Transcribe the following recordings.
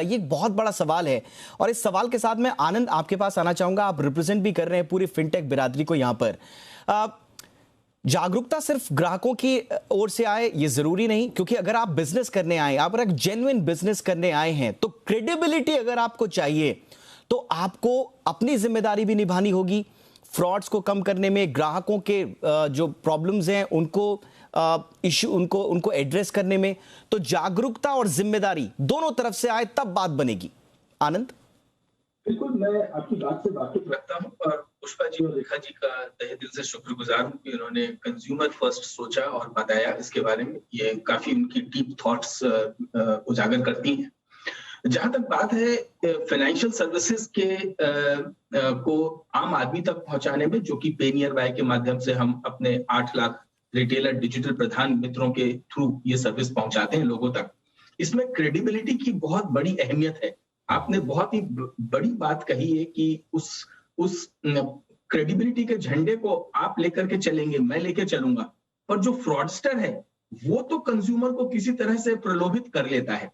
ये एक बहुत बड़ा सवाल है और इस सवाल के साथ मैं आनंद आपके पास आना चाहूंगा। आप रिप्रेजेंट भी कर रहे हैं पूरी फिनटेक बिरादरी को यहां पर। जागरूकता सिर्फ ग्राहकों की ओर से आए ये जरूरी नहीं, क्योंकि अगर आप बिजनेस करने आए, आप एक जेन्युइन बिजनेस करने आए हैं तो क्रेडिबिलिटी अगर आपको चाहिए तो आपको अपनी जिम्मेदारी भी निभानी होगी फ्रॉड्स को कम करने में, ग्राहकों के जो प्रॉब्लम्स हैं उनको एड्रेस करने में। तो जागरूकता और जिम्मेदारी दोनों तरफ से आए तब बात बनेगी। आनंद? बिल्कुल, मैं आपकी बात से वाकिफ रखता हूं और पुष्पा जी और रेखा जी का तहे दिल से शुक्रगुजार हूं कि उन्होंने कंज्यूमर फर्स्ट सोचा और बताया इसके बारे में। ये काफी उनकी डीप थॉट्स उजागर करती हैं। जहां तक बात है फाइनेंशियल सर्विसेज को आम आदमी तक पहुंचाने में, जो कि पे नियर बाय के माध्यम से हम अपने 8 लाख रिटेलर डिजिटल प्रधान मित्रों के थ्रू ये सर्विस पहुंचाते हैं लोगों तक, इसमें क्रेडिबिलिटी की बहुत बड़ी अहमियत है। आपने बहुत ही बड़ी बात कही है कि उस क्रेडिबिलिटी के झंडे को आप लेकर के चलेंगे, मैं लेके चलूंगा, पर जो फ्रॉडस्टर है वो तो कंज्यूमर को किसी तरह से प्रलोभित कर लेता है।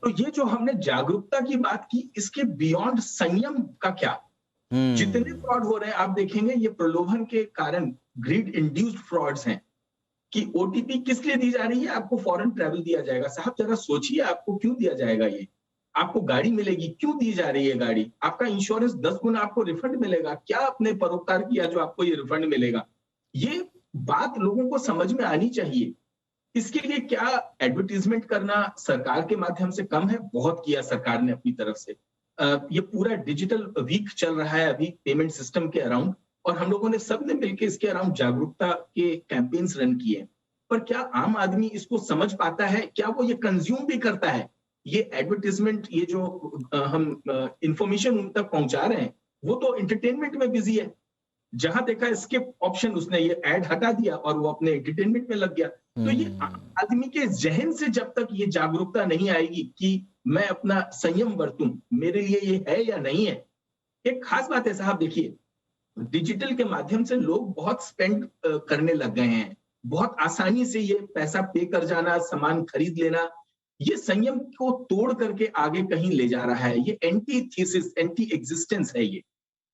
तो ये जो हमने जागरूकता की बात की, इसके बियॉन्ड संयम का क्या? जितने फ्रॉड हो रहे हैं आप देखेंगे ये प्रलोभन के कारण, ग्रीड इंड्यूस्ड फ्रॉड्स हैं कि ओटीपी किस लिए दी जा रही है? आपको फॉरेन ट्रैवल दिया जाएगा। साहब जरा सोचिए, आपको क्यों दिया जाएगा? ये आपको गाड़ी मिलेगी, क्यों दी जा रही है गाड़ी? आपका इंश्योरेंस 10 गुना आपको रिफंड मिलेगा। क्या आपने परोपकार किया जो आपको ये रिफंड मिलेगा? ये बात लोगों को समझ में आनी चाहिए। इसके लिए क्या एडवर्टीजमेंट करना सरकार के माध्यम से कम है? बहुत किया सरकार ने अपनी तरफ से। ये पूरा डिजिटल वीक चल रहा है अभी पेमेंट सिस्टम के अराउंड, और हम लोगों ने सबने मिलकर इसके अराउंड जागरूकता के कैंपेन्स रन किए। पर क्या आम आदमी इसको समझ पाता है? क्या वो ये कंज्यूम भी करता है? ये एडवर्टीजमेंट, ये जो हम इंफॉर्मेशन उन तक पहुंचा रहे हैं, वो तो एंटरटेनमेंट में बिजी है। जहां देखा स्किप ऑप्शन, उसने ये ऐड हटा दिया और वो अपने एंटरटेनमेंट में लग गया। तो ये आदमी के जहन से जब तक ये जागरूकता नहीं आएगी कि मैं अपना संयम बरतूं, मेरे लिए ये है या नहीं है। एक खास बात है साहब, देखिए डिजिटल के माध्यम से लोग बहुत स्पेंड करने लग गए हैं। बहुत आसानी से ये पैसा पे कर जाना, सामान खरीद लेना, ये संयम को तोड़ करके आगे कहीं ले जा रहा है। ये एंटी थीसिस, एंटी एग्जिस्टेंस है। ये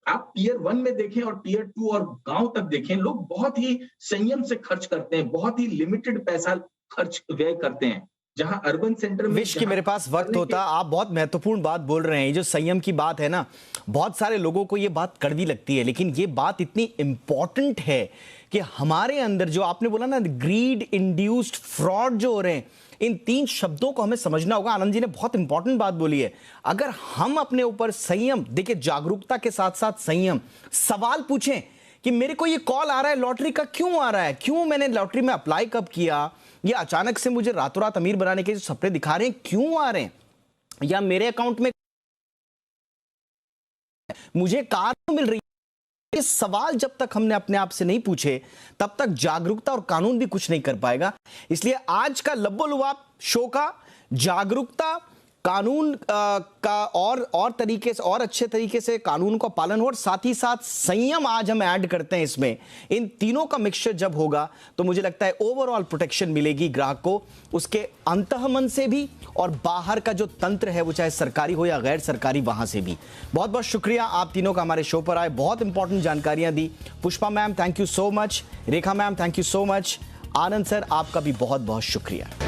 आप टीयर 1 में देखें और टीयर 2 और गांव तक देखें, लोग बहुत ही संयम से खर्च करते हैं, बहुत ही लिमिटेड पैसा खर्च व्यय करते हैं। जहां अर्बन सेंटर में, विश कि मेरे पास वक्त होता, आप बहुत महत्वपूर्ण बात बोल रहे हैं। ये जो संयम की बात है ना, बहुत सारे लोगों को ये बात कड़वी लगती है, लेकिन ये बात इतनी इंपॉर्टेंट है कि हमारे अंदर जो आपने बोला ना, ग्रीड इंड्यूस्ड फ्रॉड जो हो रहे हैं, इन 3 शब्दों को हमें समझना होगा। आनंद जी ने बहुत इंपॉर्टेंट बात बोली है। अगर हम अपने ऊपर संयम, देखिए जागरूकता के साथ साथ संयम, सवाल पूछें कि मेरे को ये कॉल आ रहा है लॉटरी का, क्यों आ रहा है, क्यों मैंने लॉटरी में अप्लाई कब किया, ये अचानक से मुझे रातों रात अमीर बनाने के जो सपने दिखा रहे हैं क्यों आ रहे हैं, या मेरे अकाउंट में मुझे कार मिल रही है। ये सवाल जब तक हमने अपने आप से नहीं पूछे तब तक जागरूकता और कानून भी कुछ नहीं कर पाएगा। इसलिए आज का लब्बो-लुआब शो का जागरूकता, कानून का और तरीके से, और अच्छे तरीके से कानून का पालन हो, और साथ ही साथ संयम आज हम ऐड करते हैं इसमें। इन तीनों का मिक्सचर जब होगा तो मुझे लगता है ओवरऑल प्रोटेक्शन मिलेगी ग्राहक को, उसके अंतःमन से भी और बाहर का जो तंत्र है वो चाहे सरकारी हो या गैर सरकारी, वहां से भी। बहुत बहुत शुक्रिया आप तीनों का हमारे शो पर आए, बहुत इंपॉर्टेंट जानकारियां दी। Pushpa ma'am thank you so much, Rekha ma'am thank you so much, Anand sir आपका भी बहुत बहुत शुक्रिया।